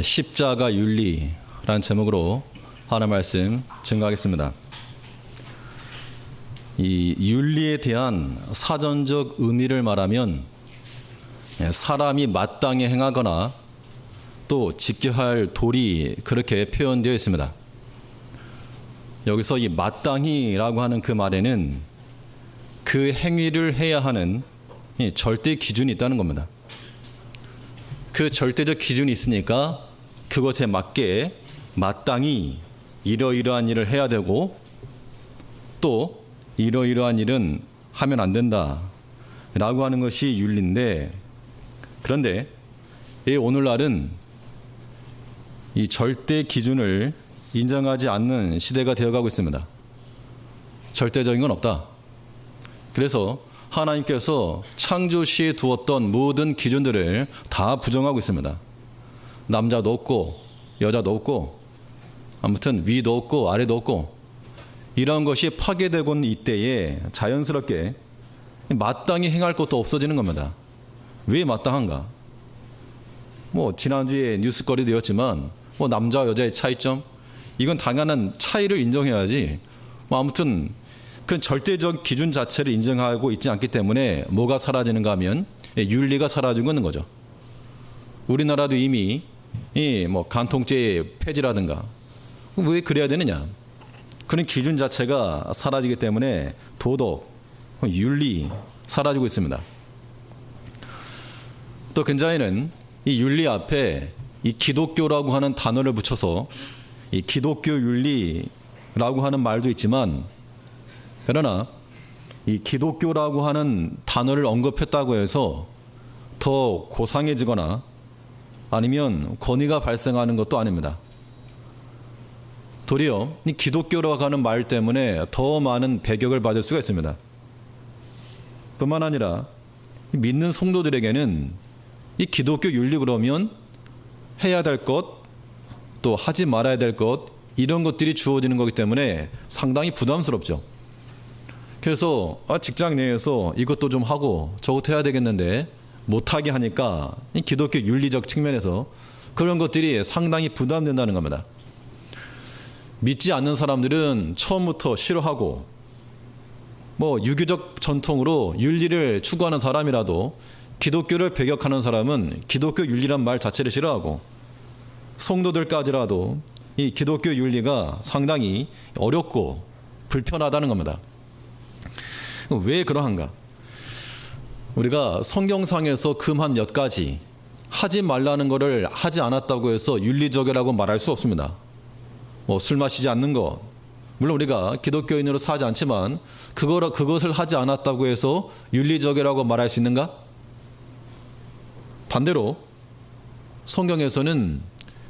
십자가 윤리라는 제목으로 하나님 말씀 증거하겠습니다. 이 윤리에 대한 사전적 의미를 말하면 사람이 마땅히 행하거나 또 지켜야 할 도리, 그렇게 표현되어 있습니다. 여기서 이 마땅히라고 하는 그 말에는 그 행위를 해야 하는 절대 기준이 있다는 겁니다. 그 절대적 기준이 있으니까 그것에 맞게 마땅히 이러이러한 일을 해야 되고 또 이러이러한 일은 하면 안 된다 라고 하는 것이 윤리인데, 그런데 오늘날은 이 절대 기준을 인정하지 않는 시대가 되어가고 있습니다. 절대적인 건 없다. 그래서 하나님께서 창조 시에 두었던 모든 기준들을 다 부정하고 있습니다. 남자도 없고 여자도 없고 아무튼 위도 없고 아래도 없고 이런 것이 파괴되고 있는 이때에 자연스럽게 마땅히 행할 것도 없어지는 겁니다. 왜 마땅한가? 지난주에 뉴스거리 되었지만 남자와 여자의 차이점, 이건 당연한 차이를 인정해야지. 아무튼 그런 절대적 기준 자체를 인정하고 있지 않기 때문에 뭐가 사라지는가 하면 윤리가 사라지고 있는 거죠. 우리나라도 이미 간통죄 폐지라든가, 왜 그래야 되느냐? 그런 기준 자체가 사라지기 때문에 도덕, 윤리 사라지고 있습니다. 또 근자에는 이 윤리 앞에 이 기독교라고 하는 단어를 붙여서 이 기독교 윤리라고 하는 말도 있지만, 그러나 이 기독교라고 하는 단어를 언급했다고 해서 더 고상해지거나 아니면 권위가 발생하는 것도 아닙니다. 도리어 이 기독교라고 하는 말 때문에 더 많은 배격을 받을 수가 있습니다. 뿐만 아니라 믿는 성도들에게는 이 기독교 윤리 그러면 해야 될 것, 또 하지 말아야 될 것, 이런 것들이 주어지는 거기 때문에 상당히 부담스럽죠. 그래서 직장 내에서 이것도 좀 하고 저것도 해야 되겠는데 못하게 하니까 이 기독교 윤리적 측면에서 그런 것들이 상당히 부담된다는 겁니다. 믿지 않는 사람들은 처음부터 싫어하고 유교적 전통으로 윤리를 추구하는 사람이라도 기독교를 배격하는 사람은 기독교 윤리란 말 자체를 싫어하고, 성도들까지라도 이 기독교 윤리가 상당히 어렵고 불편하다는 겁니다. 왜 그러한가? 우리가 성경상에서 금 한 몇 가지 하지 말라는 것을 하지 않았다고 해서 윤리적이라고 말할 수 없습니다. 술 마시지 않는 것, 물론 우리가 기독교인으로 사지 않지만 그것을 하지 않았다고 해서 윤리적이라고 말할 수 있는가? 반대로 성경에서는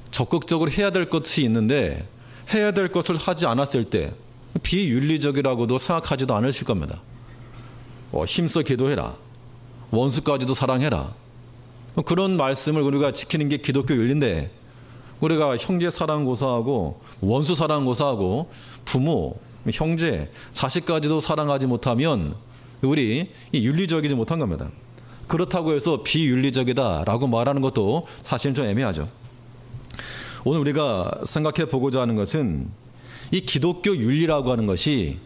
적극적으로 해야 될 것이 있는데 해야 될 것을 하지 않았을 때 비윤리적이라고도 생각하지도 않으실 겁니다. 힘써 기도해라, 원수까지도 사랑해라, 그런 말씀을 우리가 지키는 게 기독교 윤리인데, 우리가 형제 사랑 고사하고 원수 사랑 고사하고 부모, 형제, 자식까지도 사랑하지 못하면 우리 윤리적이지 못한 겁니다. 그렇다고 해서 비윤리적이다라고 말하는 것도 사실은 좀 애매하죠. 오늘 우리가 생각해 보고자 하는 것은 이 기독교 윤리라고 하는 것이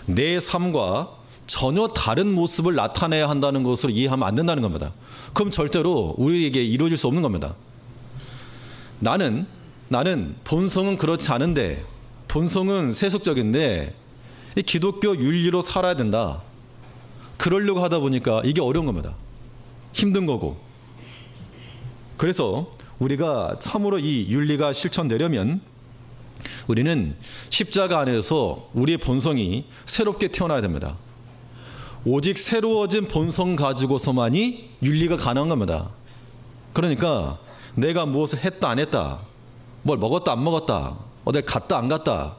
내 삶과 전혀 다른 모습을 나타내야 한다는 것을 이해하면 안 된다는 겁니다. 그럼 절대로 우리에게 이루어질 수 없는 겁니다. 나는 본성은 그렇지 않은데, 본성은 세속적인데 이 기독교 윤리로 살아야 된다. 그러려고 하다 보니까 이게 어려운 겁니다. 힘든 거고. 그래서 우리가 참으로 이 윤리가 실천되려면 우리는 십자가 안에서 우리의 본성이 새롭게 태어나야 됩니다. 오직 새로워진 본성 가지고서만이 윤리가 가능한 겁니다. 그러니까 내가 무엇을 했다 안 했다, 뭘 먹었다 안 먹었다, 어딜 갔다 안 갔다,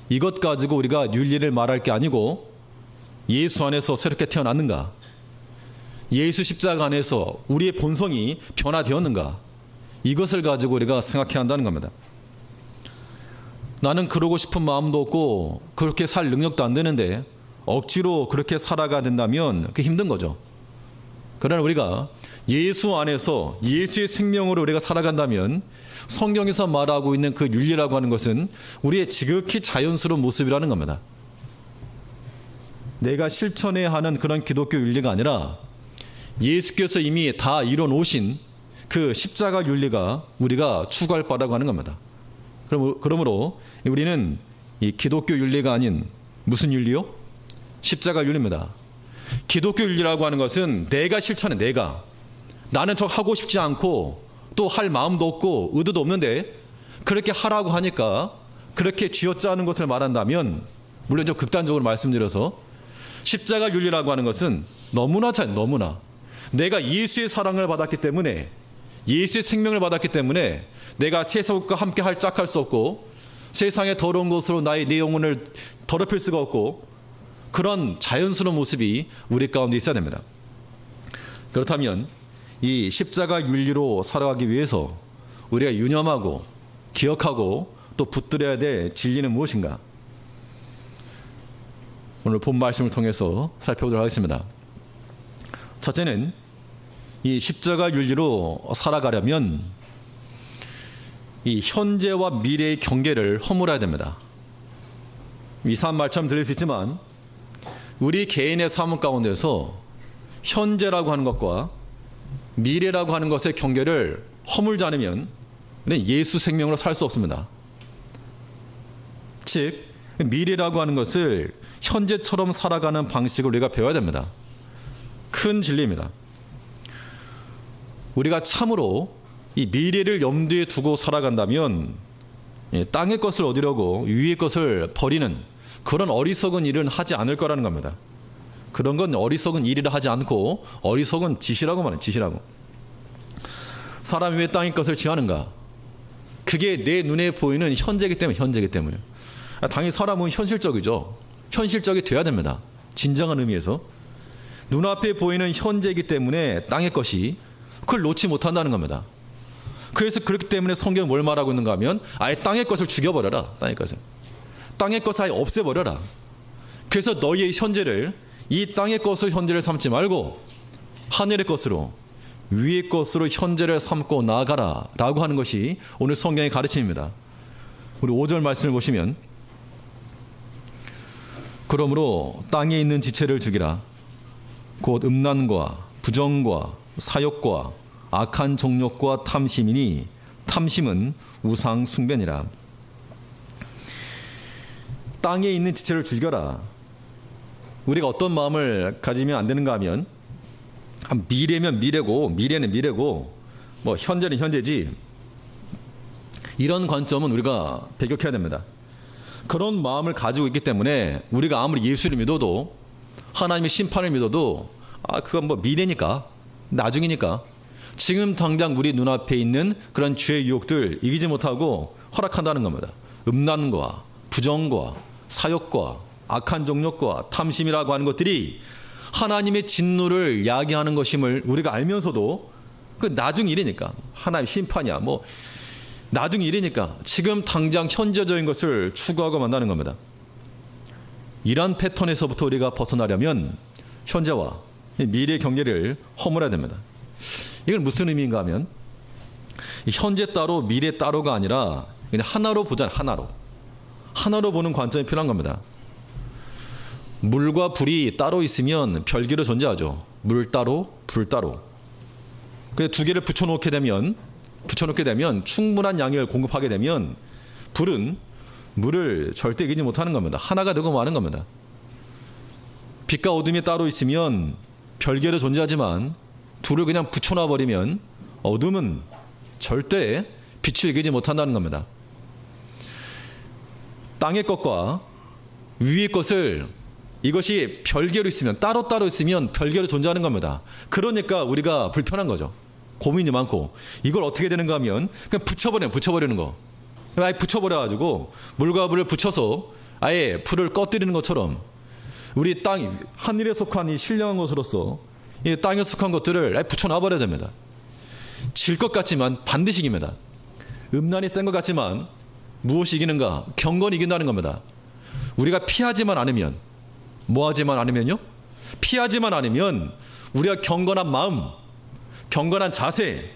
이것 가지고 우리가 윤리를 말할 게 아니고 예수 안에서 새롭게 태어났는가, 예수 십자가 안에서 우리의 본성이 변화되었는가, 이것을 가지고 우리가 생각해야 한다는 겁니다. 나는 그러고 싶은 마음도 없고 그렇게 살 능력도 안 되는데 억지로 그렇게 살아가야 된다면 그게 힘든 거죠. 그러나 우리가 예수 안에서 예수의 생명으로 우리가 살아간다면 성경에서 말하고 있는 그 윤리라고 하는 것은 우리의 지극히 자연스러운 모습이라는 겁니다. 내가 실천해야 하는 그런 기독교 윤리가 아니라 예수께서 이미 다 이뤄 놓으신 그 십자가 윤리가 우리가 추구할 바라고 하는 겁니다. 그러므로 우리는 이 기독교 윤리가 아닌 무슨 윤리요? 십자가 윤리입니다. 기독교 윤리라고 하는 것은 내가 실천해, 나는 저 하고 싶지 않고 또 할 마음도 없고 의도도 없는데 그렇게 하라고 하니까 그렇게 쥐어짜는 것을 말한다면, 물론 좀 극단적으로 말씀드려서 십자가 윤리라고 하는 것은 너무나 내가 예수의 사랑을 받았기 때문에, 예수의 생명을 받았기 때문에 내가 세상과 함께 짝할 수 없고 세상의 더러운 것으로 내 영혼을 더럽힐 수가 없고, 그런 자연스러운 모습이 우리 가운데 있어야 됩니다. 그렇다면 이 십자가 윤리로 살아가기 위해서 우리가 유념하고 기억하고 또 붙들어야 될 진리는 무엇인가? 오늘 본 말씀을 통해서 살펴보도록 하겠습니다. 첫째는 이 십자가 윤리로 살아가려면 이 현재와 미래의 경계를 허물어야 됩니다. 이상한 말처럼 들릴 수 있지만 우리 개인의 삶 가운데서 현재라고 하는 것과 미래라고 하는 것의 경계를 허물지 않으면 예수 생명으로 살 수 없습니다. 즉 미래라고 하는 것을 현재처럼 살아가는 방식을 우리가 배워야 됩니다. 큰 진리입니다. 우리가 참으로 이 미래를 염두에 두고 살아간다면 땅의 것을 얻으려고 위의 것을 버리는 그런 어리석은 일은 하지 않을 거라는 겁니다. 그런 건 어리석은 일이라 하지 않고 어리석은 짓이라고 말해요. 짓이라고. 사람이 왜 땅의 것을 취하는가? 그게 내 눈에 보이는 현재이기 때문에. 당연히 사람은 현실적이죠. 현실적이 돼야 됩니다. 진정한 의미에서. 눈앞에 보이는 현재이기 때문에 땅의 것이 그걸 놓지 못한다는 겁니다. 그래서 그렇기 때문에 성경은 뭘 말하고 있는가 하면 아예 땅의 것을 죽여버려라. 땅의 것을 아예 없애버려라. 그래서 너희의 현재를, 이 땅의 것을 현재를 삼지 말고 하늘의 것으로, 위의 것으로 현재를 삼고 나아가라 라고 하는 것이 오늘 성경의 가르침입니다. 우리 5절 말씀을 보시면, 그러므로 땅에 있는 지체를 죽이라. 곧 음란과 부정과 사욕과 악한 정욕과 탐심이니 탐심은 우상 숭배니라. 땅에 있는 지체를 죽여라. 우리가 어떤 마음을 가지면 안 되는가 하면 미래면 미래고 미래는 미래고 뭐 현재는 현재지, 이런 관점은 우리가 배격해야 됩니다. 그런 마음을 가지고 있기 때문에 우리가 아무리 예수를 믿어도, 하나님의 심판을 믿어도 그건 뭐 미래니까, 나중이니까, 지금 당장 우리 눈앞에 있는 그런 죄의 유혹들 이기지 못하고 허락한다는 겁니다. 음란과 부정과 사욕과 악한 정욕과 탐심이라고 하는 것들이 하나님의 진노를 야기하는 것임을 우리가 알면서도, 그 나중 일이니까, 하나님 심판이야 뭐 나중 일이니까 지금 당장 현재적인 것을 추구하고 만나는 겁니다. 이런 패턴에서부터 우리가 벗어나려면 현재와 미래의 경계를 허물어야 됩니다. 이건 무슨 의미인가 하면 현재 따로 미래 따로가 아니라 그냥 하나로 보잖아요. 하나로 보는 관점이 필요한 겁니다. 물과 불이 따로 있으면 별개로 존재하죠. 물 따로, 불 따로. 그 두 개를 붙여놓게 되면 충분한 양을 공급하게 되면 불은 물을 절대 이기지 못하는 겁니다. 하나가 되고 마는 겁니다. 빛과 어둠이 따로 있으면 별개로 존재하지만 둘을 그냥 붙여놔 버리면 어둠은 절대 빛을 이기지 못한다는 겁니다. 땅의 것과 위의 것을, 이것이 별개로 있으면, 따로따로 있으면 별개로 존재하는 겁니다. 그러니까 우리가 불편한 거죠. 고민이 많고, 이걸 어떻게 되는가 하면 그냥 붙여버리는 거. 아예 붙여버려가지고 물과 불을 붙여서 아예 불을 꺼뜨리는 것처럼 우리 땅, 하늘에 속한 이 신령한 것으로서 이 땅에 속한 것들을 아예 붙여놔버려야 됩니다. 질 것 같지만 반드시 이깁니다. 음란이 센 것 같지만 무엇이 이기는가? 경건이 이긴다는 겁니다. 우리가 피하지만 않으면, 뭐 하지만 않으면요? 피하지만 않으면 우리가 경건한 마음, 경건한 자세,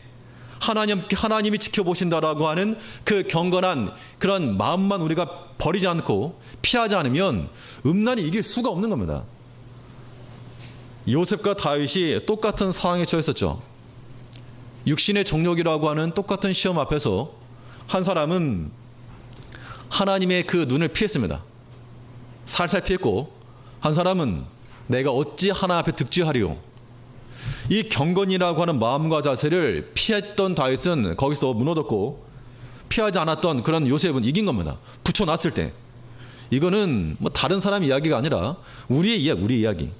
하나님이 지켜보신다라고 하는 그 경건한 그런 마음만 우리가 버리지 않고 피하지 않으면 음란이 이길 수가 없는 겁니다. 요셉과 다윗이 똑같은 상황에 처했었죠. 육신의 정욕이라고 하는 똑같은 시험 앞에서 한 사람은 하나님의 그 눈을 피했습니다. 살살 피했고, 한 사람은 내가 어찌 하나님 앞에 득지하리요. 이 경건이라고 하는 마음과 자세를 피했던 다윗은 거기서 무너졌고, 피하지 않았던 그런 요셉은 이긴 겁니다. 붙여놨을 때. 이거는 뭐 다른 사람 이야기가 아니라 우리 이야기.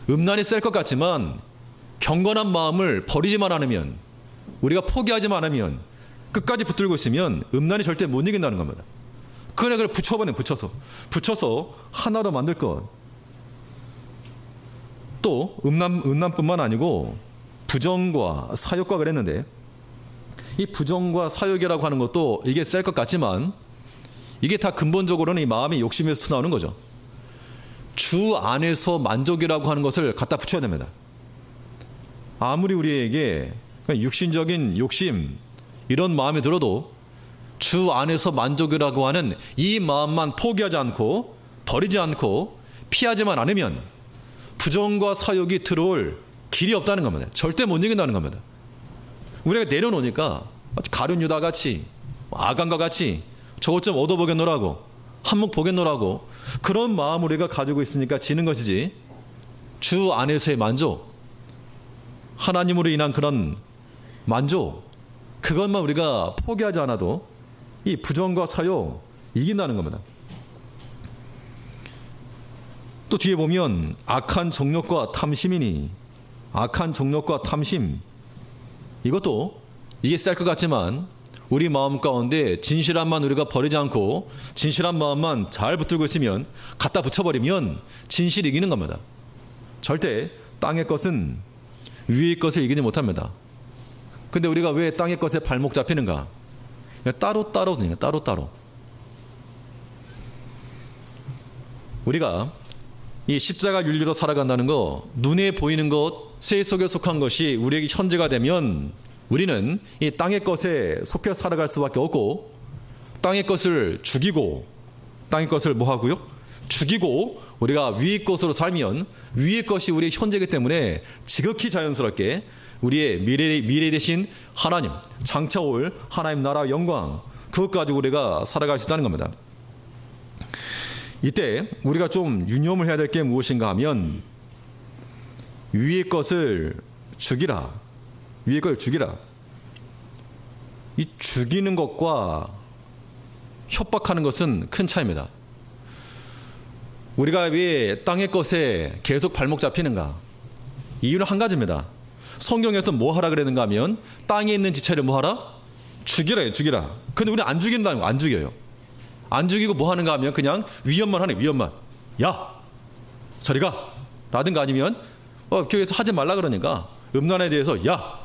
음란이 셀 것 같지만 경건한 마음을 버리지만 않으면, 우리가 포기하지만 않으면, 끝까지 붙들고 있으면 음란이 절대 못 이긴다는 겁니다. 그걸 붙여서 하나로 만들 것. 또 음란뿐만 아니고 부정과 사욕과 그랬는데, 이 부정과 사욕이라고 하는 것도 이게 셀 것 같지만 이게 다 근본적으로는 이 마음의 욕심에서 나오는 거죠. 주 안에서 만족이라고 하는 것을 갖다 붙여야 됩니다. 아무리 우리에게 육신적인 욕심 이런 마음이 들어도 주 안에서 만족이라고 하는 이 마음만 포기하지 않고 버리지 않고 피하지만 않으면 부정과 사욕이 들어올 길이 없다는 겁니다. 절대 못 이긴다는 겁니다. 우리가 내려놓으니까 가룟 유다 같이, 아간과 같이 저것 좀 얻어보겠노라고, 한몫 보겠노라고 그런 마음 우리가 가지고 있으니까 지는 것이지, 주 안에서의 만족, 하나님으로 인한 그런 만족, 그것만 우리가 포기하지 않아도 이 부정과 사욕 이긴다는 겁니다. 또 뒤에 보면 악한 정욕과 탐심이니, 악한 정욕과 탐심, 이것도 이게 쌀 것 같지만 우리 마음 가운데 진실함만 우리가 버리지 않고 진실한 마음만 잘 붙들고 있으면, 갖다 붙여버리면 진실이 이기는 겁니다. 절대 땅의 것은 위의 것을 이기지 못합니다. 근데 우리가 왜 땅의 것에 발목 잡히는가? 따로. 우리가 이 십자가 윤리로 살아간다는 거, 눈에 보이는 것, 세 속에 속한 것이 우리에게 현재가 되면 우리는 이 땅의 것에 속해 살아갈 수밖에 없고, 땅의 것을 죽이고, 땅의 것을 뭐 하고요? 죽이고 우리가 위의 것으로 살면 위의 것이 우리의 현재이기 때문에 지극히 자연스럽게 우리의 미래 대신 하나님, 장차 올 하나님 나라 영광, 그것 가지고 우리가 살아갈 수 있다는 겁니다. 이때 우리가 좀 유념을 해야 될 게 무엇인가 하면, 위의 것을 죽이라. 위의 것을 죽이라. 이 죽이는 것과 협박하는 것은 큰 차이입니다. 우리가 왜 땅의 것에 계속 발목 잡히는가? 이유는 한 가지입니다. 성경에서 뭐 하라 그랬는가 하면, 땅에 있는 지체를 뭐 하라? 죽이라요, 죽이라. 근데 우리는 안 죽인다는 거, 안 죽여요. 안 죽이고 뭐 하는가 하면 그냥 위협만 하네, 위협만. 야, 저리 가. 라든가 아니면 교회에서 하지 말라 그러니까 음란에 대해서 야,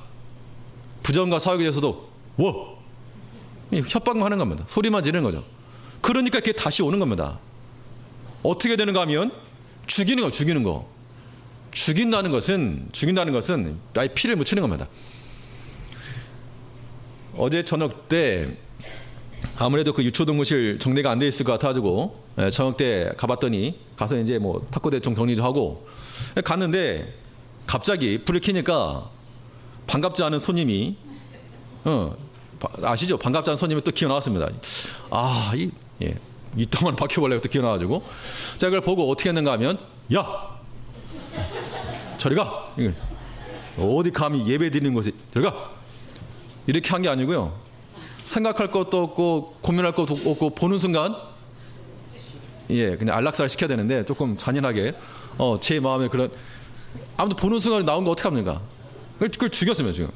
부정과 사욕에 대해서도 협박만 하는 겁니다. 소리만 지르는 거죠. 그러니까 그게 다시 오는 겁니다. 어떻게 되는가 하면 죽이는 거. 죽인다는 것은 아예 피를 묻히는 겁니다. 어제 저녁 때 아무래도 그 유초동무실 정리가 안 돼 있을 것 같아가지고 저녁 때 가봤더니, 가서 이제 뭐 탁구 대충 정리 좀 하고 갔는데 갑자기 불을 켜니까 반갑지 않은 손님이, 아시죠? 반갑지 않은 손님이 또 기어 나왔습니다. 이 동안 바퀴벌레가 또 기어 나와가지고 제가 그걸 보고 어떻게 했는가 하면, 야, 저리 가. 어디 감히 예배 드리는 곳에 들어가. 이렇게 한 게 아니고요. 생각할 것도 없고 고민할 것도 없고 보는 순간 그냥 안락사를 시켜야 되는데 조금 잔인하게 제 마음에 그런, 아무튼 보는 순간 나온 거 어떻게 합니까? 그걸 죽였으면 지금.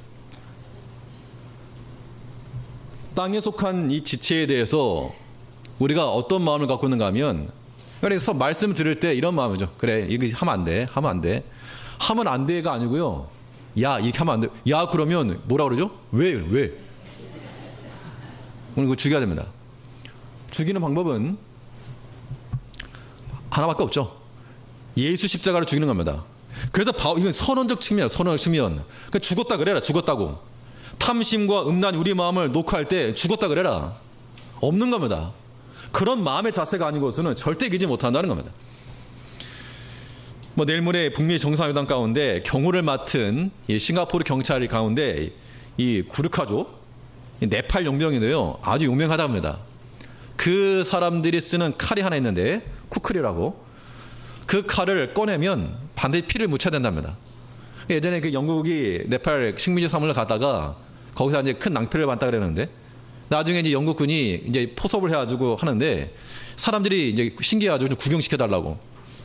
땅에 속한 이 지체에 대해서 우리가 어떤 마음을 갖고 있는가 하면, 그래서 말씀 들을 때 이런 마음이죠. 그래, 이거 하면 안 돼. 하면 안 돼가 아니고요. 야, 이렇게 하면 안 돼. 야, 그러면 뭐라 그러죠? 왜? 오늘 그거 죽여야 됩니다. 죽이는 방법은 하나밖에 없죠. 예수 십자가로 죽이는 겁니다. 그래서 이건 선언적 측면이야. 선언적 측면. 그러니까 죽었다 그래라. 죽었다고. 탐심과 음란 우리 마음을 녹화할 때 죽었다 그래라. 없는 겁니다. 그런 마음의 자세가 아니고서는 절대 이기지 못한다는 겁니다. 뭐 내일 모레 북미 정상회담 가운데 경호를 맡은 이 싱가포르 경찰이 가운데 이 구르카족 네팔 용병인데요. 아주 유명하답니다. 그 사람들이 쓰는 칼이 하나 있는데 쿠클이라고, 그 칼을 꺼내면 반드시 피를 묻혀야 된답니다. 예전에 그 영국이 네팔 식민지 사물을 가다가 거기서 이제 큰 낭패를 봤다 그랬는데, 나중에 이제 영국군이 이제 포섭을 해가지고 하는데 사람들이 이제 신기해가지고 좀 구경시켜 달라고.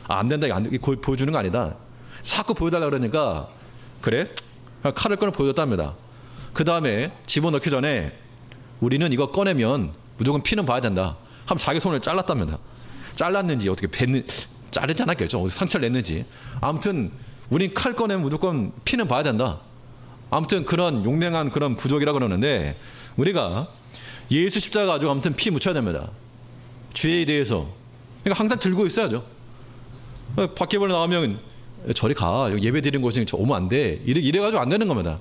안 된다, 이거 보여주는 거 아니다. 자꾸 보여달라 그러니까 그래? 칼을 꺼내 보여줬답니다. 그 다음에 집어넣기 전에 우리는 이거 꺼내면 무조건 피는 봐야 된다. 하면 자기 손을 잘랐답니다. 잘랐는지 어떻게 자르지 않았겠죠. 상처를 냈는지. 아무튼 우린 칼 꺼내면 무조건 피는 봐야 된다. 아무튼 그런 용맹한 그런 부족이라고 그러는데, 우리가 예수 십자가 가지고 아무튼 피 묻혀야 됩니다. 죄에 대해서. 그러니까 항상 들고 있어야죠. 밖에 벌 나오면 저리 가. 예배 드리는 곳에 오면 안 돼. 이래가지고 안 되는 겁니다.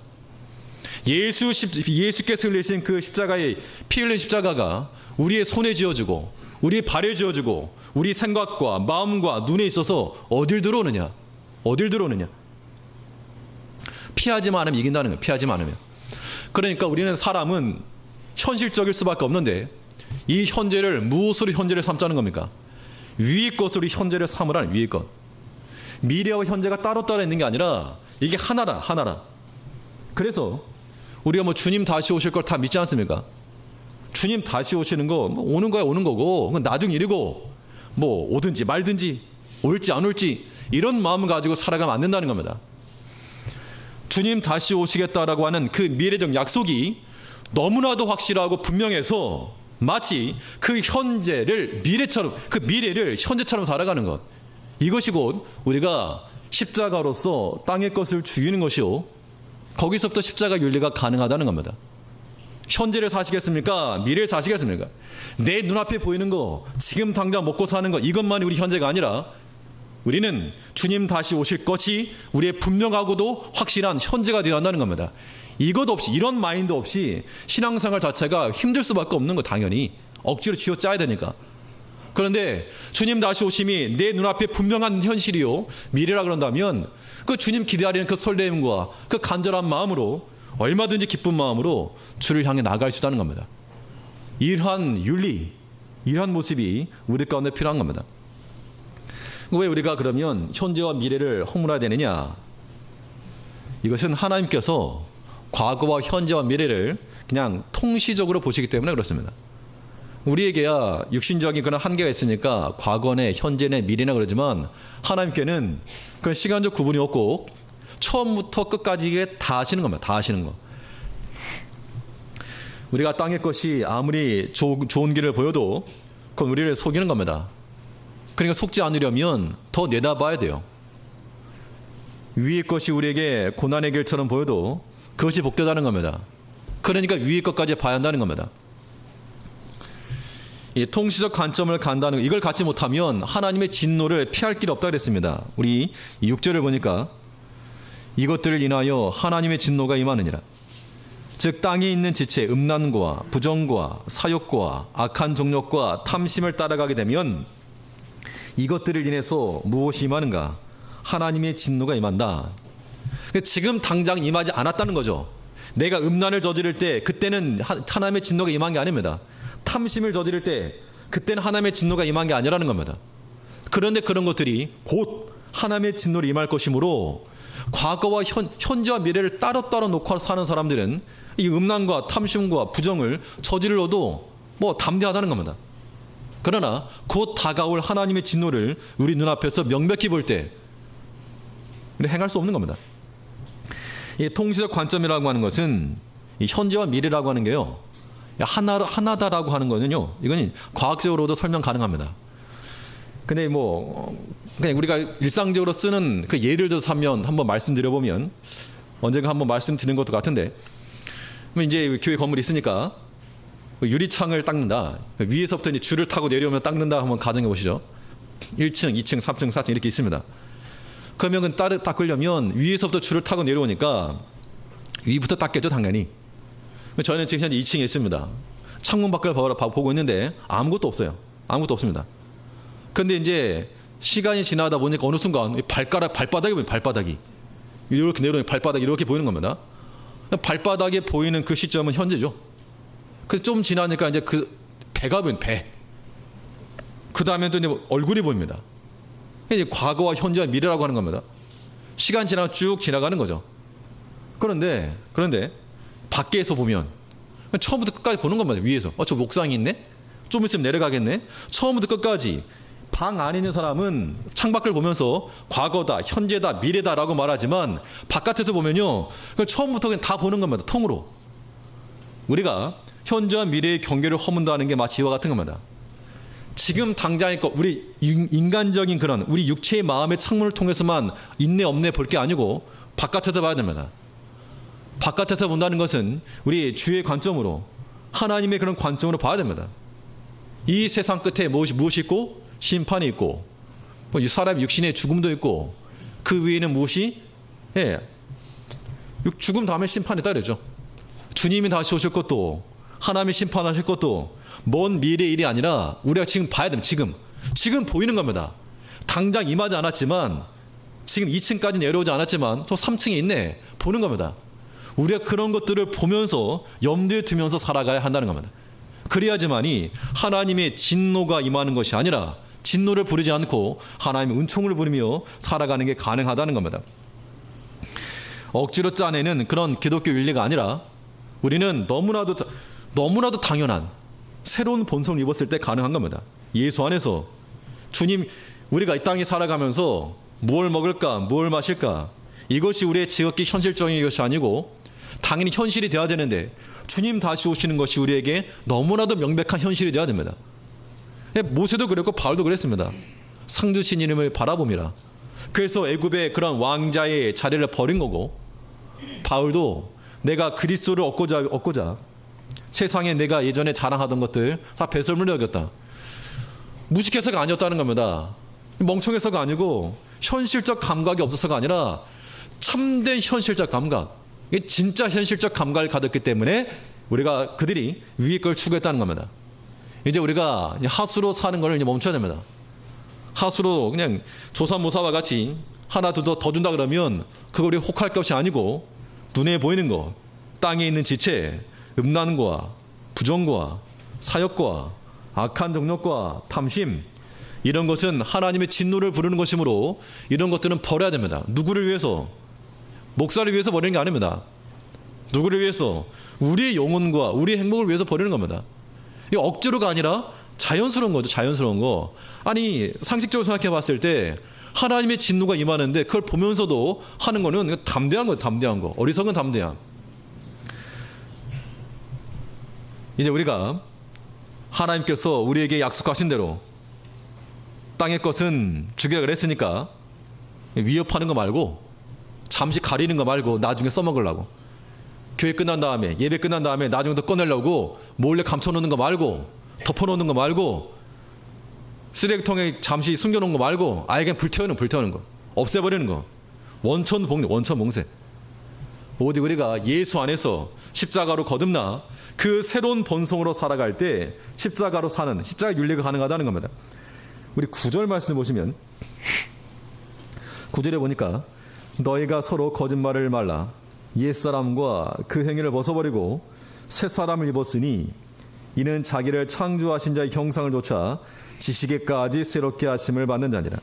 예수께서 흘리신 그 십자가의 피 흘린 십자가가 우리의 손에 쥐어주고 우리의 발에 쥐어주고 우리 생각과 마음과 눈에 있어서 어딜 들어오느냐? 어딜 들어오느냐? 피하지만 않으면 이긴다는 거예요. 피하지만 않으면. 그러니까 우리는 사람은 현실적일 수밖에 없는데, 이 현재를 무엇으로 현재를 삼자는 겁니까? 위의 것으로 현재를 삼으라는, 위의 것. 미래와 현재가 따로따로 있는 게 아니라 이게 하나라, 하나라. 그래서 우리가 뭐 주님 다시 오실 걸 다 믿지 않습니까? 주님 다시 오시는 거 뭐 오는 거야 오는 거고, 그건 나중 일이고, 뭐 오든지 말든지 올지 안 올지 이런 마음을 가지고 살아가면 안 된다는 겁니다. 주님 다시 오시겠다라고 하는 그 미래적 약속이 너무나도 확실하고 분명해서 마치 그 현재를 미래처럼, 그 미래를 현재처럼 살아가는 것, 이것이 곧 우리가 십자가로서 땅의 것을 죽이는 것이요, 거기서부터 십자가 윤리가 가능하다는 겁니다. 현재를 사시겠습니까? 미래를 사시겠습니까? 내 눈앞에 보이는 거, 지금 당장 먹고 사는 거, 이것만이 우리 현재가 아니라 우리는 주님 다시 오실 것이 우리의 분명하고도 확실한 현재가 되어야 한다는 겁니다. 이것 없이, 이런 마인드 없이 신앙생활 자체가 힘들 수밖에 없는 거, 당연히. 억지로 쥐어짜야 되니까. 그런데 주님 다시 오심이 내 눈앞에 분명한 현실이요, 미래라 그런다면 그 주님 기다리는 그 설렘과 그 간절한 마음으로, 얼마든지 기쁜 마음으로 주를 향해 나갈 수 있다는 겁니다. 이러한 윤리, 이러한 모습이 우리 가운데 필요한 겁니다. 왜 우리가 그러면 현재와 미래를 허물어야 되느냐? 이것은 하나님께서 과거와 현재와 미래를 그냥 통시적으로 보시기 때문에 그렇습니다. 우리에게야 육신적인 그런 한계가 있으니까 과거네, 현재네, 미래네 그러지만, 하나님께는 그런 시간적 구분이 없고 처음부터 끝까지 다 하시는 겁니다. 다 하시는 거. 우리가 땅의 것이 아무리 좋은 길을 보여도 그건 우리를 속이는 겁니다. 그러니까 속지 않으려면 더 내다봐야 돼요. 위의 것이 우리에게 고난의 길처럼 보여도 그것이 복되다는 겁니다. 그러니까 위의 것까지 봐야 한다는 겁니다. 이 통시적 관점을 간다는 거, 이걸 갖지 못하면 하나님의 진노를 피할 길이 없다 그랬습니다. 우리 6절을 보니까 이것들을 인하여 하나님의 진노가 임하느니라. 즉 땅에 있는 지체, 음란과 부정과 사욕과 악한 정욕과 탐심을 따라가게 되면 이것들을 인해서 무엇이 임하는가? 하나님의 진노가 임한다. 지금 당장 임하지 않았다는 거죠. 내가 음란을 저지를 때 그때는 하나님의 진노가 임한 게 아닙니다. 탐심을 저지를 때 그때는 하나님의 진노가 임한 게 아니라는 겁니다. 그런데 그런 것들이 곧 하나님의 진노를 임할 것이므로 과거와 현재와 미래를 따로따로 놓고 사는 사람들은 이 음란과 탐심과 부정을 저질러도 뭐 담대하다는 겁니다. 그러나 곧 다가올 하나님의 진노를 우리 눈앞에서 명백히 볼 때 행할 수 없는 겁니다. 이 통시적 관점이라고 하는 것은 이 현재와 미래라고 하는 게요, 하나다라고 하는 거는요, 이건 과학적으로도 설명 가능합니다. 근데 뭐 그냥 우리가 일상적으로 쓰는 그 예를 들어서 한번 말씀드려보면, 언젠가 한번 말씀드린 것도 같은데, 이제 교회 건물이 있으니까 유리창을 닦는다. 위에서부터 이제 줄을 타고 내려오면 닦는다 한번 가정해 보시죠. 1층, 2층, 3층, 4층 이렇게 있습니다. 그러면 닦으려면 위에서부터 줄을 타고 내려오니까 위부터 닦겠죠, 당연히. 저희는 지금 현재 2층에 있습니다. 창문 밖을 보고 있는데 아무것도 없어요. 아무것도 없습니다. 근데 이제 시간이 지나다 보니까 어느 순간 발바닥이 보여요. 발바닥이. 이렇게 내려오는 발바닥이 이렇게 보이는 겁니다. 발바닥에 보이는 그 시점은 현재죠. 그 좀 지나니까 이제 그 배가 보이는 배. 그 다음에 또 이제 얼굴이 보입니다. 이제 과거와 현재와 미래라고 하는 겁니다. 시간 지나면 쭉 지나가는 거죠. 그런데 밖에서 보면 처음부터 끝까지 보는 겁니다. 위에서. 저 옥상이 있네? 좀 있으면 내려가겠네? 처음부터 끝까지 방 안에 있는 사람은 창밖을 보면서 과거다, 현재다, 미래다라고 말하지만 바깥에서 보면요. 그걸 처음부터 그냥 다 보는 겁니다. 통으로. 우리가 현재와 미래의 경계를 허문다는 게 마치 이와 같은 겁니다. 지금 당장의 것, 우리 인간적인 그런 우리 육체의 마음의 창문을 통해서만 있네 없네 볼 게 아니고 바깥에서 봐야 됩니다. 바깥에서 본다는 것은 우리 주의 관점으로 하나님의 그런 관점으로 봐야 됩니다. 이 세상 끝에 무엇이 있고 심판이 있고 이 사람 육신의 죽음도 있고 그 위에는 무엇이 죽음 다음에 심판이 따르죠. 주님이 다시 오실 것도 하나님이 심판하실 것도 먼 미래의 일이 아니라 우리가 지금 봐야 됩니다. 지금 보이는 겁니다. 당장 임하지 않았지만 지금 2층까지 내려오지 않았지만 저 3층에 있네 보는 겁니다. 우리가 그런 것들을 보면서 염두에 두면서 살아가야 한다는 겁니다. 그래야지만이 하나님의 진노가 임하는 것이 아니라 진노를 부리지 않고 하나님의 은총을 부리며 살아가는 게 가능하다는 겁니다. 억지로 짜내는 그런 기독교 윤리가 아니라 우리는 너무나도 당연한 새로운 본성을 입었을 때 가능한 겁니다. 예수 안에서 주님, 우리가 이 땅에 살아가면서 무엇을 먹을까, 무엇을 마실까, 이것이 우리의 지극히 현실적인 것이 아니고 당연히 현실이 되어야 되는데 주님 다시 오시는 것이 우리에게 너무나도 명백한 현실이 되어야 됩니다. 모세도 그랬고 바울도 그랬습니다. 상주신 이름을 바라봅니다. 그래서 애굽의 그런 왕자의 자리를 버린 거고 바울도 내가 그리스도를 얻고자 세상에 내가 예전에 자랑하던 것들 다 배설물로 여겼다. 무식해서가 아니었다는 겁니다. 멍청해서가 아니고 현실적 감각이 없어서가 아니라 참된 현실적 감각, 진짜 현실적 감각을 가졌기 때문에 우리가 그들이 위의 걸 추구했다는 겁니다. 이제 우리가 하수로 사는 걸 이제 멈춰야 됩니다. 하수로 그냥 조삼모사와 같이 하나 더 준다 그러면 그거 우리 혹할 것이 아니고 눈에 보이는 것, 땅에 있는 지체, 음란과 부정과 사역과 악한 정욕과 탐심, 이런 것은 하나님의 진노를 부르는 것이므로 이런 것들은 버려야 됩니다. 누구를 위해서? 목사를 위해서 버리는 게 아닙니다. 누구를 위해서? 우리의 영혼과 우리의 행복을 위해서 버리는 겁니다. 이 억지로가 아니라 자연스러운 거죠. 자연스러운 거. 아니 상식적으로 생각해 봤을 때 하나님의 진노가 임하는데 그걸 보면서도 하는 거는 담대한 거예요. 담대한 거. 어리석은 담대함. 이제 우리가 하나님께서 우리에게 약속하신 대로 땅의 것은 주기라 그랬으니까 위협하는 거 말고 잠시 가리는 거 말고 나중에 써먹으려고, 교회 끝난 다음에 예배 끝난 다음에 나중에 더 꺼내려고 몰래 감춰놓는 거 말고, 덮어놓는 거 말고, 쓰레기통에 잠시 숨겨놓은 거 말고 아예 그냥 불태우는 거, 없애버리는 거. 원천봉쇄. 오직 우리가 예수 안에서 십자가로 거듭나 그 새로운 본성으로 살아갈 때 십자가로 사는, 십자가 윤리가 가능하다는 겁니다. 우리 9절 말씀을 보시면 9절에 보니까 너희가 서로 거짓말을 말라 옛사람과 그 행위를 벗어버리고 새사람을 입었으니 이는 자기를 창조하신 자의 형상을 좇아 지식에까지 새롭게 하심을 받는 자니라.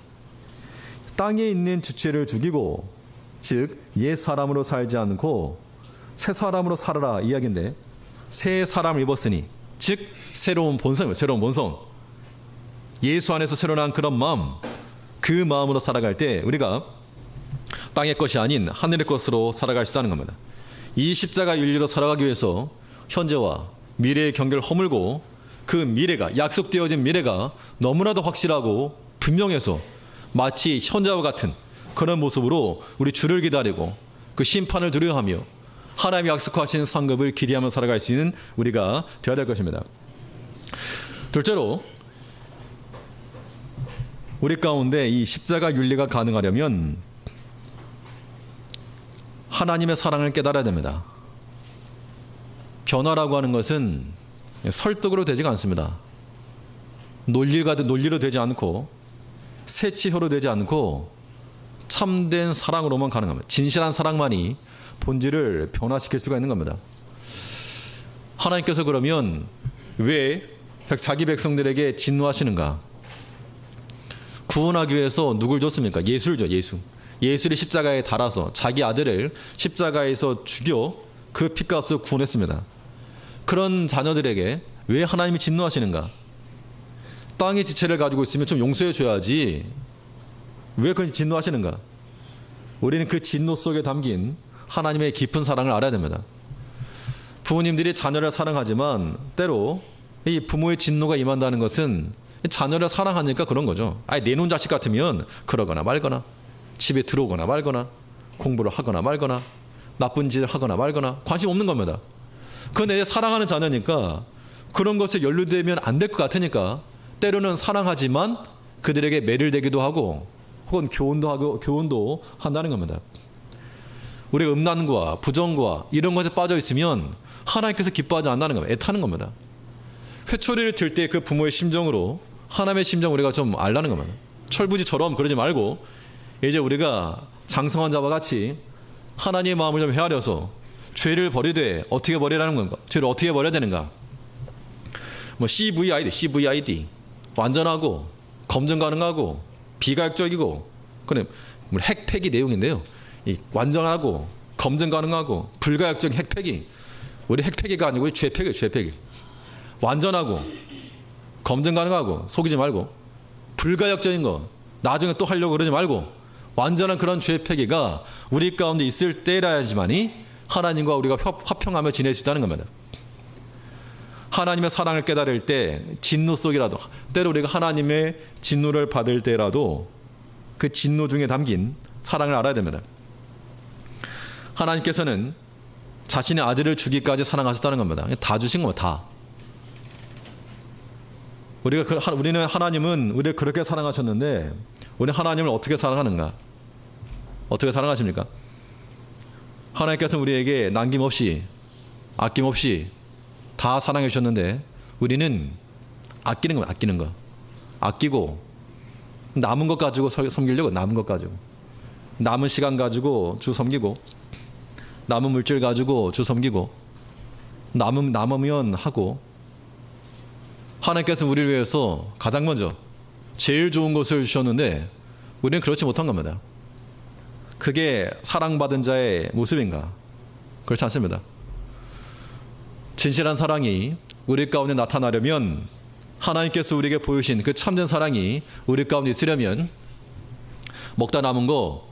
땅에 있는 주체를 죽이고 즉 옛사람으로 살지 않고 새사람으로 살아라 이야기인데, 새 사람을 입었으니 즉 새로운 본성이에요. 새로운 본성. 예수 안에서 새로 난 그런 마음, 그 마음으로 살아갈 때 우리가 땅의 것이 아닌 하늘의 것으로 살아갈 수 있다는 겁니다. 이 십자가 윤리로 살아가기 위해서 현재와 미래의 경계를 허물고 그 미래가, 약속되어진 미래가 너무나도 확실하고 분명해서 마치 현재와 같은 그런 모습으로 우리 주를 기다리고 그 심판을 두려워하며 하나님이 약속하신 상급을 기대하며 살아갈 수 있는 우리가 되어야 될 것입니다. 둘째로, 우리 가운데 이 십자가 윤리가 가능하려면 하나님의 사랑을 깨달아야 됩니다. 변화라고 하는 것은 설득으로 되지가 않습니다. 논리로 되지 않고 세치혀로 되지 않고 참된 사랑으로만 가능합니다. 진실한 사랑만이 본질을 변화시킬 수가 있는 겁니다. 하나님께서 그러면 왜 자기 백성들에게 진노하시는가? 구원하기 위해서 누굴 줬습니까? 예수를 줘. 예수를 십자가에 달아서 자기 아들을 십자가에서 죽여 그 핏값을 구원했습니다. 그런 자녀들에게 왜 하나님이 진노하시는가? 땅의 지체를 가지고 있으면 좀 용서해 줘야지. 왜 그렇게 진노하시는가? 우리는 그 진노 속에 담긴 하나님의 깊은 사랑을 알아야 됩니다. 부모님들이 자녀를 사랑하지만 때로 이 부모의 진노가 임한다는 것은 자녀를 사랑하니까 그런 거죠. 아예 내놓은 자식 같으면 그러거나 말거나 집에 들어오거나 말거나 공부를 하거나 말거나 나쁜 짓을 하거나 말거나 관심 없는 겁니다. 그건 내 사랑하는 자녀니까 그런 것에 연루되면 안 될 것 같으니까 때로는 사랑하지만 그들에게 매를 대기도 하고 혹은 교훈도 한다는 겁니다. 우리가 음란과 부정과 이런 것에 빠져 있으면 하나님께서 기뻐하지 않는다는 겁니다. 애타는 겁니다. 회초리를 들 때 그 부모의 심정으로 하나님의 심정 우리가 좀 알라는 겁니다. 철부지처럼 그러지 말고 이제 우리가 장성한 자와 같이 하나님의 마음을 좀 헤아려서 죄를 버리되 어떻게 버리라는 건가? 죄를 어떻게 버려야 되는가? 뭐 CVID 완전하고 검증 가능하고 비가역적이고 그래 핵폐기 내용인데요. 이 완전하고 검증 가능하고 불가역적인 핵폐기. 우리 핵폐기가 아니고 우리 죄폐기. 완전하고 검증 가능하고 속이지 말고 불가역적인 거 나중에 또 하려고 그러지 말고 완전한 그런 죄폐기가 우리 가운데 있을 때라야지만이 하나님과 우리가 화평하며 지낼 수 있다는 겁니다. 하나님의 사랑을 깨달을 때 진노 속이라도 때로 우리가 하나님의 진노를 받을 때라도 그 진노 중에 담긴 사랑을 알아야 됩니다. 하나님께서는 자신의 아들을 주기까지 사랑하셨다는 겁니다. 다 주신 겁니다. 다. 우리는 하나님은 우리를 그렇게 사랑하셨는데 우리는 하나님을 어떻게 사랑하는가? 어떻게 사랑하십니까? 하나님께서는 우리에게 남김없이 아낌없이 다 사랑해 주셨는데 우리는 아끼는 겁니다. 아끼는 거. 아끼고 남은 것 가지고 섬기려고 남은 것 가지고 남은 시간 가지고 주 섬기고 남은 물질 가지고 주 섬기고 남으면 하고 하나님께서 우리를 위해서 가장 먼저 제일 좋은 것을 주셨는데 우리는 그렇지 못한 겁니다. 그게 사랑받은 자의 모습인가? 그렇지 않습니다. 진실한 사랑이 우리 가운데 나타나려면 하나님께서 우리에게 보여주신 그 참된 사랑이 우리 가운데 있으려면 먹다 남은 거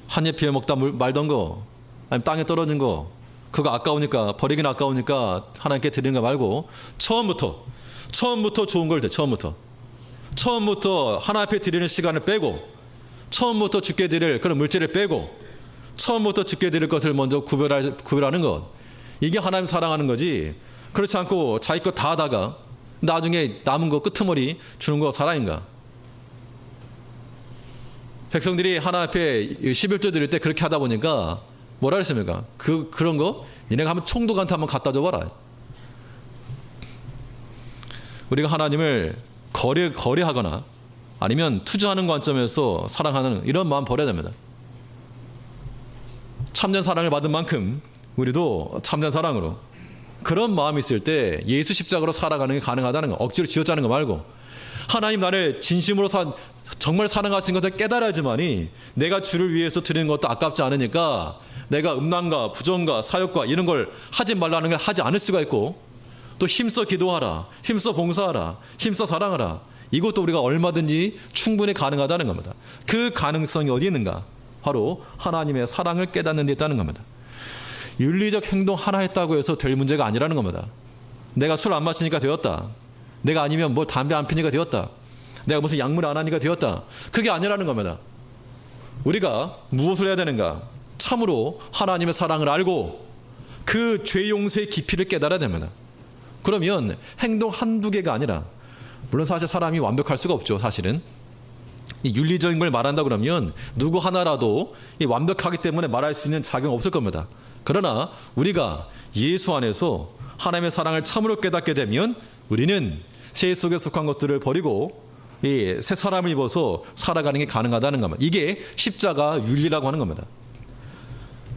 한 입 비워 먹다 말던 거 아니면 땅에 떨어진 거 그거 아까우니까 버리긴 아까우니까 하나님께 드리는 거 말고 처음부터 좋은 걸 돼. 처음부터 하나 앞에 드리는 시간을 빼고 처음부터 주께 드릴 그런 물질을 빼고 처음부터 주께 드릴 것을 먼저 구별하는 것. 이게 하나님 사랑하는 거지. 그렇지 않고 자기 것 다 하다가 나중에 남은 거 끄트머리 주는 거 사랑인가? 백성들이 하나 앞에 11조 드릴 때 그렇게 하다 보니까 뭐라 그랬습니까? 그런 거 니네가 한번 총독한테 한번 갖다 줘봐라. 우리가 하나님을 거래하거나 아니면 투자하는 관점에서 사랑하는 이런 마음 버려야 됩니다. 참된 사랑을 받은 만큼 우리도 참된 사랑으로 그런 마음이 있을 때 예수 십자가로 살아가는 게 가능하다는 거. 억지로 쥐어짜는 거 말고 하나님 나를 진심으로 정말 사랑하신 것을 깨달아야지만이 내가 주를 위해서 드리는 것도 아깝지 않으니까 내가 음란과 부정과 사욕과 이런 걸 하지 말라는 걸 하지 않을 수가 있고 또 힘써 기도하라, 힘써 봉사하라, 힘써 사랑하라. 이것도 우리가 얼마든지 충분히 가능하다는 겁니다. 그 가능성이 어디 있는가? 바로 하나님의 사랑을 깨닫는 데 있다는 겁니다. 윤리적 행동 하나 했다고 해서 될 문제가 아니라는 겁니다. 내가 술 안 마시니까 되었다. 내가 아니면 뭐 담배 안 피니까 되었다. 내가 무슨 약물 안 하니까 되었다. 그게 아니라는 겁니다. 우리가 무엇을 해야 되는가? 참으로 하나님의 사랑을 알고 그 죄 용서의 깊이를 깨달아야 됩니다. 그러면 행동 한두 개가 아니라 물론 사실 사람이 완벽할 수가 없죠. 사실은 이 윤리적인 걸 말한다 그러면 누구 하나라도 이 완벽하기 때문에 말할 수 있는 자격은 없을 겁니다. 그러나 우리가 예수 안에서 하나님의 사랑을 참으로 깨닫게 되면 우리는 새 속에 속한 것들을 버리고 이 새 사람을 입어서 살아가는 게 가능하다는 겁니다. 이게 십자가 윤리라고 하는 겁니다.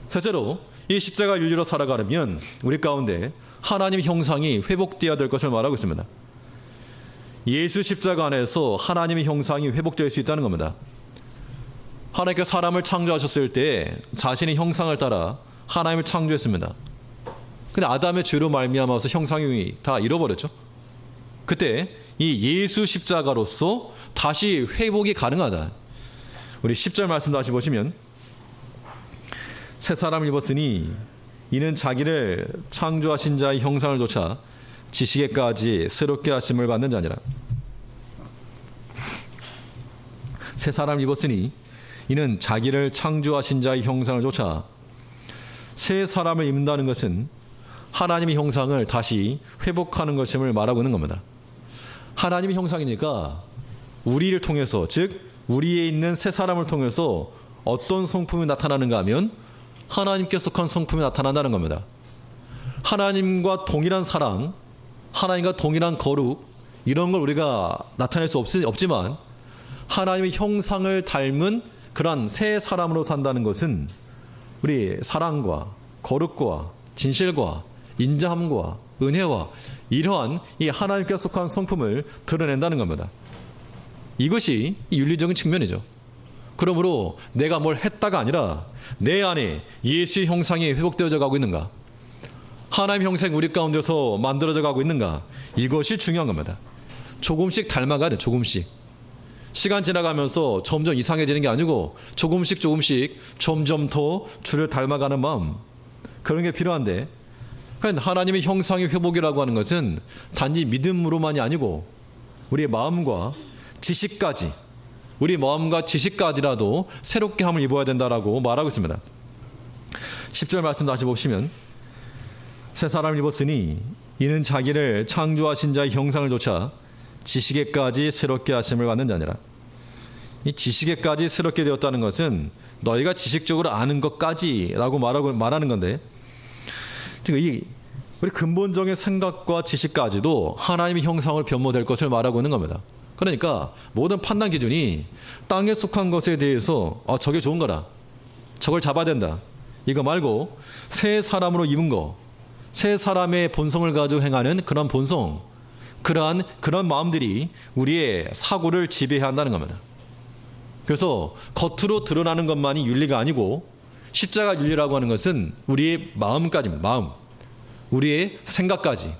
셋째로 이 십자가 윤리로 살아가려면 우리 가운데 하나님의 형상이 회복되어야 될 것을 말하고 있습니다. 예수 십자가 안에서 하나님의 형상이 회복될 수 있다는 겁니다. 하나님께서 사람을 창조하셨을 때 자신의 형상을 따라 하나님을 창조했습니다. 근데 아담의 죄로 말미암아서 형상이 다 잃어버렸죠. 그때 이 예수 십자가로서 다시 회복이 가능하다. 우리 10절 말씀 다시 보시면 새 사람을 입었으니 이는 자기를 창조하신 자의 형상을 좇아 지식에까지 새롭게 하심을 받는 자니라. 새 사람을 입었으니 이는 자기를 창조하신 자의 형상을 좇아. 새 사람을 입는다는 것은 하나님의 형상을 다시 회복하는 것임을 말하고 있는 겁니다. 하나님의 형상이니까 우리를 통해서, 즉 우리에 있는 새 사람을 통해서 어떤 성품이 나타나는가 하면 하나님께 속한 성품이 나타난다는 겁니다. 하나님과 동일한 사랑, 하나님과 동일한 거룩, 이런 걸 우리가 나타낼 수 없지만 하나님의 형상을 닮은 그런 새 사람으로 산다는 것은 우리 사랑과 거룩과 진실과 인자함과 은혜와 이러한 이 하나님께 속한 성품을 드러낸다는 겁니다. 이것이 윤리적인 측면이죠. 그러므로 내가 뭘 했다가 아니라 내 안에 예수의 형상이 회복되어져 가고 있는가, 하나님의 형상이 우리 가운데서 만들어져 가고 있는가, 이것이 중요한 겁니다. 조금씩 닮아가야 돼. 조금씩. 시간 지나가면서 점점 이상해지는 게 아니고 조금씩 점점 더 주를 닮아가는 마음, 그런 게 필요한데, 그러니까 하나님의 형상의 회복이라고 하는 것은 단지 믿음으로만이 아니고 우리의 마음과 지식까지, 우리 마음과 지식까지라도 새롭게 함을 입어야 된다라고 말하고 있습니다. 10절 말씀 다시 보시면 새 사람을 입었으니 이는 자기를 창조하신 자의 형상을 좇아 지식에까지 새롭게 하심을 받는 자니라. 이 지식에까지 새롭게 되었다는 것은 너희가 지식적으로 아는 것까지라고 말하는 건데, 우리 근본적인 생각과 지식까지도 하나님의 형상을 변모될 것을 말하고 있는 겁니다. 그러니까 모든 판단 기준이 땅에 속한 것에 대해서 저게 좋은 거라, 저걸 잡아야 된다, 이거 말고 새 사람으로 입은 거, 새 사람의 본성을 가지고 행하는 그런 본성, 그런 마음들이 우리의 사고를 지배해야 한다는 겁니다. 그래서 겉으로 드러나는 것만이 윤리가 아니고 십자가 윤리라고 하는 것은 우리의 마음까지입니다. 마음, 우리의 생각까지,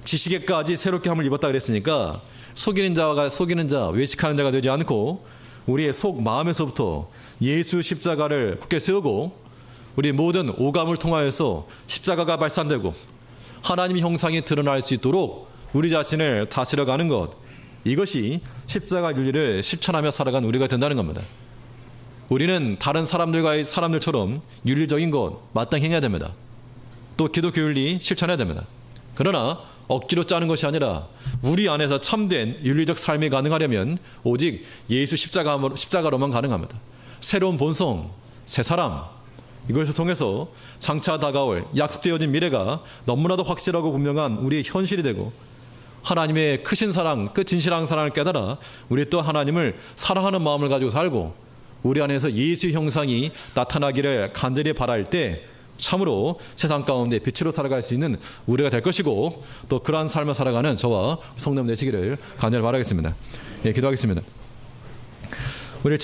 지식에까지 새롭게 함을 입었다 그랬으니까 속이는 자, 외식하는 자가 되지 않고 우리의 속 마음에서부터 예수 십자가를 굳게 세우고 우리 모든 오감을 통하여서 십자가가 발산되고 하나님의 형상이 드러날 수 있도록 우리 자신을 다스려가는 것, 이것이 십자가 윤리를 실천하며 살아간 우리가 된다는 겁니다. 우리는 다른 사람들처럼 윤리적인 것 마땅히 해야 됩니다. 또 기독교 윤리 실천해야 됩니다. 그러나 억지로 짜는 것이 아니라 우리 안에서 참된 윤리적 삶이 가능하려면 오직 예수 십자가로만 가능합니다. 새로운 본성, 새 사람, 이것을 통해서 장차 다가올 약속되어진 미래가 너무나도 확실하고 분명한 우리의 현실이 되고 하나님의 크신 사랑, 그 진실한 사랑을 깨달아 우리 또 하나님을 사랑하는 마음을 가지고 살고 우리 안에서 예수의 형상이 나타나기를 간절히 바랄 때 참으로 세상 가운데 빛으로 살아갈 수 있는 우리가 될 것이고, 또 그러한 삶을 살아가는 저와 성도님 되시기를 간절히 바라겠습니다. 예, 기도하겠습니다. 우리를